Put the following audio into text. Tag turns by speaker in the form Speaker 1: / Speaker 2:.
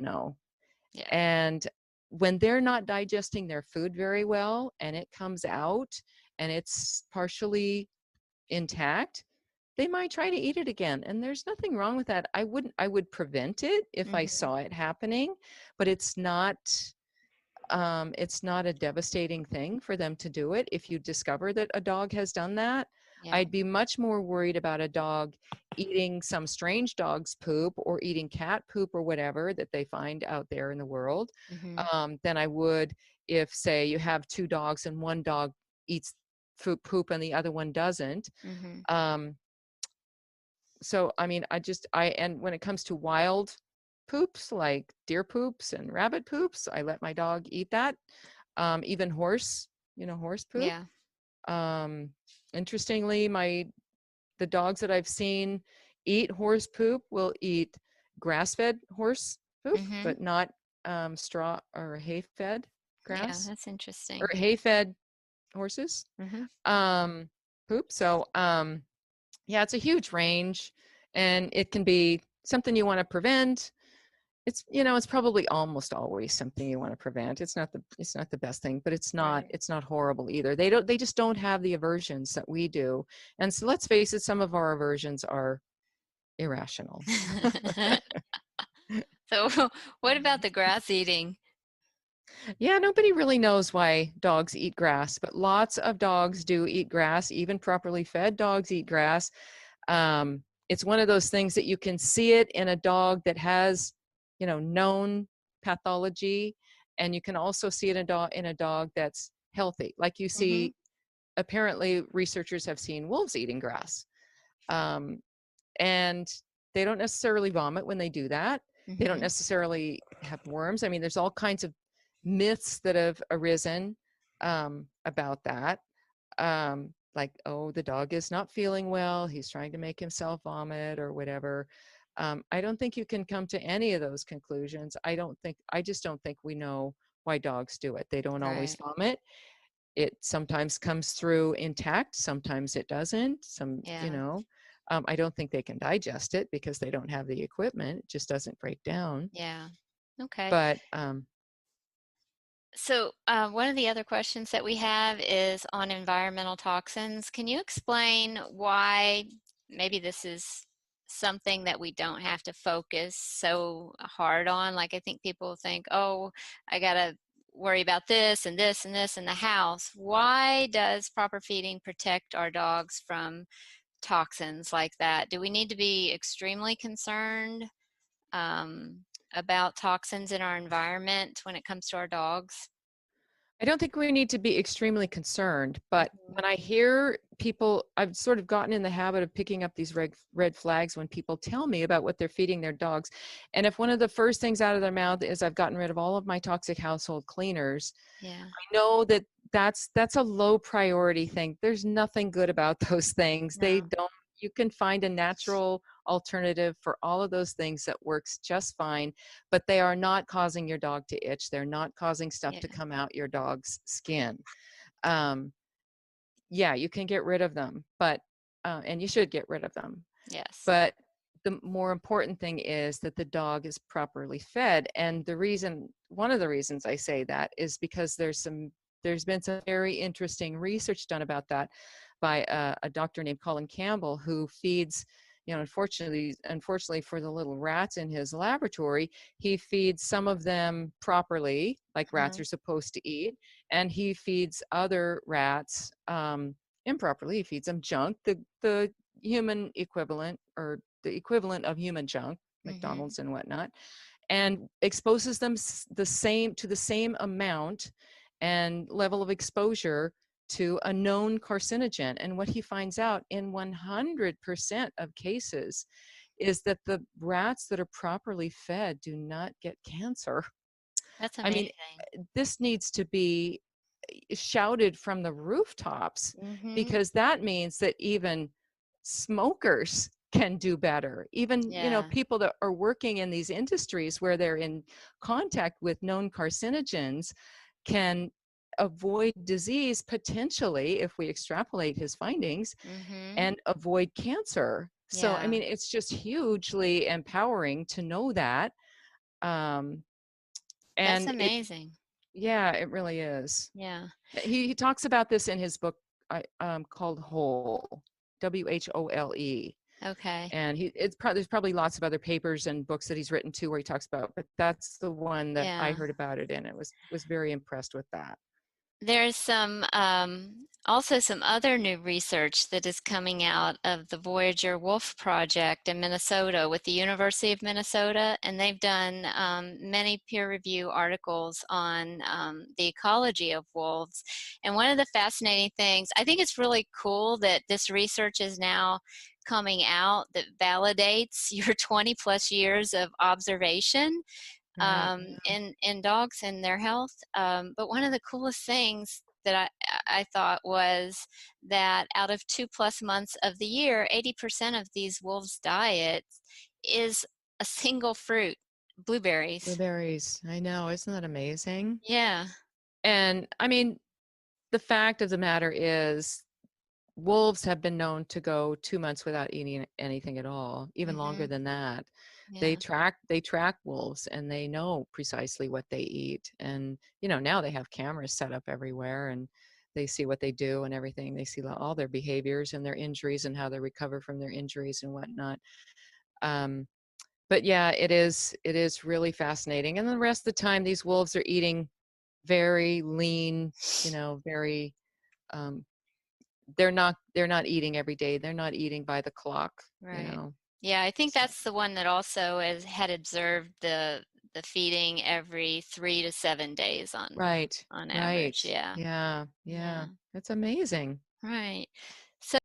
Speaker 1: know.
Speaker 2: Yeah.
Speaker 1: And when they're not digesting their food very well and it comes out and it's partially intact, they might try to eat it again. And there's nothing wrong with that. I would prevent it if I
Speaker 2: Mm-hmm.
Speaker 1: saw it happening, but it's not a devastating thing for them to do it. If you discover that a dog has done that,
Speaker 2: Yeah.
Speaker 1: I'd be much more worried about a dog eating some strange dog's poop or eating cat poop or whatever that they find out there in the world,
Speaker 2: Mm-hmm.
Speaker 1: than I would if, say, you have two dogs and one dog eats poop and the other one doesn't.
Speaker 2: Mm-hmm.
Speaker 1: Um, so, I mean, and when it comes to wild poops, like deer poops and rabbit poops, I let my dog eat that. Even horse poop.
Speaker 2: Yeah.
Speaker 1: Um, Interestingly, the dogs that I've seen eat horse poop will eat grass-fed horse poop,
Speaker 2: Mm-hmm.
Speaker 1: but not straw or hay-fed
Speaker 2: Yeah,
Speaker 1: grass
Speaker 2: that's
Speaker 1: or
Speaker 2: interesting.
Speaker 1: hay-fed horses
Speaker 2: Mm-hmm.
Speaker 1: um, poop. So, yeah, it's a huge range, and it can be something you want to prevent. It's probably almost always something you want to prevent. It's not the best thing, but it's not
Speaker 2: Right.
Speaker 1: it's not horrible either. They just don't have the aversions that we do. And so let's face it, some of our aversions are irrational.
Speaker 2: So, what about the grass eating?
Speaker 1: Yeah, nobody really knows why dogs eat grass, but lots of dogs do eat grass. Even properly fed dogs eat grass. It's one of those things that you can see it in a dog that has, known pathology, and you can also see it in a dog that's healthy. Like you
Speaker 2: Mm-hmm.
Speaker 1: see, apparently researchers have seen wolves eating grass, um, and they don't necessarily vomit when they do that. They don't
Speaker 2: Mm-hmm.
Speaker 1: necessarily have worms. I mean, there's all kinds of myths that have arisen about that. Like, oh, the dog is not feeling well, he's trying to make himself vomit or whatever. I don't think you can come to any of those conclusions. I just don't think we know why dogs do it. They don't always
Speaker 2: Right.
Speaker 1: vomit. It sometimes comes through intact, sometimes it doesn't.
Speaker 2: Yeah.
Speaker 1: I don't think they can digest it because they don't have the equipment. It just doesn't break down.
Speaker 2: Yeah. Okay.
Speaker 1: But
Speaker 2: So, one of the other questions that we have is on environmental toxins. Can you explain why maybe this is something that we don't have to focus so hard on? Like, I think people think, oh, I got to worry about this and this and this in the house. Why does proper feeding protect our dogs from toxins like that? Do we need to be extremely concerned um, about toxins in our environment when it comes to our dogs?
Speaker 1: I don't think we need to be extremely concerned, but
Speaker 2: Mhm.
Speaker 1: when I hear people, I've sort of gotten in the habit of picking up these red flags when people tell me about what they're feeding their dogs. And if one of the first things out of their mouth is, I've gotten rid of all of my toxic household cleaners,
Speaker 2: Yeah.
Speaker 1: I know that that's a low priority thing. There's nothing good about those things.
Speaker 2: No.
Speaker 1: You can find a natural alternative for all of those things that works just fine, but they are not causing your dog to itch. They're not causing stuff
Speaker 2: Yeah.
Speaker 1: to come out your dog's skin. Um, yeah, you can get rid of them, and you should get rid of them.
Speaker 2: Yes.
Speaker 1: But the more important thing is that the dog is properly fed. And one of the reasons I say that is because there's been some very interesting research done about that by a doctor named Colin Campbell, who feeds, unfortunately for the little rats in his laboratory, he feeds some of them properly, like rats
Speaker 2: Mhm.
Speaker 1: are supposed to eat, and he feeds other rats improperly. He feeds them junk, the human equivalent, or the equivalent of human junk,
Speaker 2: Mhm.
Speaker 1: McDonald's and whatnot, and exposes them to the same amount and level of exposure to a known carcinogen. And what he finds out in 100% of cases is that the rats that are properly fed do not get cancer.
Speaker 2: That's
Speaker 1: I mean,
Speaker 2: amazing.
Speaker 1: this needs to be shouted from the rooftops,
Speaker 2: Mhm.
Speaker 1: because that means that even smokers can do better. Even,
Speaker 2: Yeah.
Speaker 1: people that are working in these industries where they're in contact with known carcinogens can avoid disease potentially, if we extrapolate his findings,
Speaker 2: Mhm.
Speaker 1: and avoid cancer. So, I
Speaker 2: Yeah.
Speaker 1: mean, it's just hugely empowering to know that. Um,
Speaker 2: That's
Speaker 1: and it,
Speaker 2: amazing.
Speaker 1: yeah, it really is.
Speaker 2: Yeah.
Speaker 1: He talks about this in his book called Whole, WHOLE.
Speaker 2: Okay.
Speaker 1: And there's probably lots of other papers and books that he's written too where he talks about, but that's the one that I
Speaker 2: Yeah.
Speaker 1: heard about it in. It was very impressed with that.
Speaker 2: There's some also some other new research that is coming out of the Voyager Wolf Project in Minnesota with the University of Minnesota, and they've done many peer review articles on the ecology of wolves. And one of the fascinating things, I think it's really cool that this research is now coming out that validates your 20 plus years of observation
Speaker 1: Right.
Speaker 2: in dogs and their health. But one of the coolest things that I thought was that out of 2+ months of the year, 80% of these wolves' diet is a single fruit, blueberries.
Speaker 1: Blueberries. I know. Isn't that amazing?
Speaker 2: Yeah.
Speaker 1: And I mean, the fact of the matter is wolves have been known to go 2 months without eating anything at all, even longer
Speaker 2: Mm-hmm.
Speaker 1: than that.
Speaker 2: Yeah.
Speaker 1: They track wolves and they know precisely what they eat. And now they have cameras set up everywhere and they see what they do and everything. They see all their behaviors and their injuries and how they recover from their injuries and whatnot. Um, but yeah, it is really fascinating. And the rest of the time, these wolves are eating very lean, very um, they're not eating every day. They're not eating by the clock, you
Speaker 2: Right.
Speaker 1: know.
Speaker 2: Yeah, I think
Speaker 1: So,
Speaker 2: that's the one that also had observed the feeding every 3 to 7 days
Speaker 1: right,
Speaker 2: on
Speaker 1: right.
Speaker 2: average. Yeah.
Speaker 1: Yeah,
Speaker 2: Yeah.
Speaker 1: yeah. That's amazing.
Speaker 2: Right.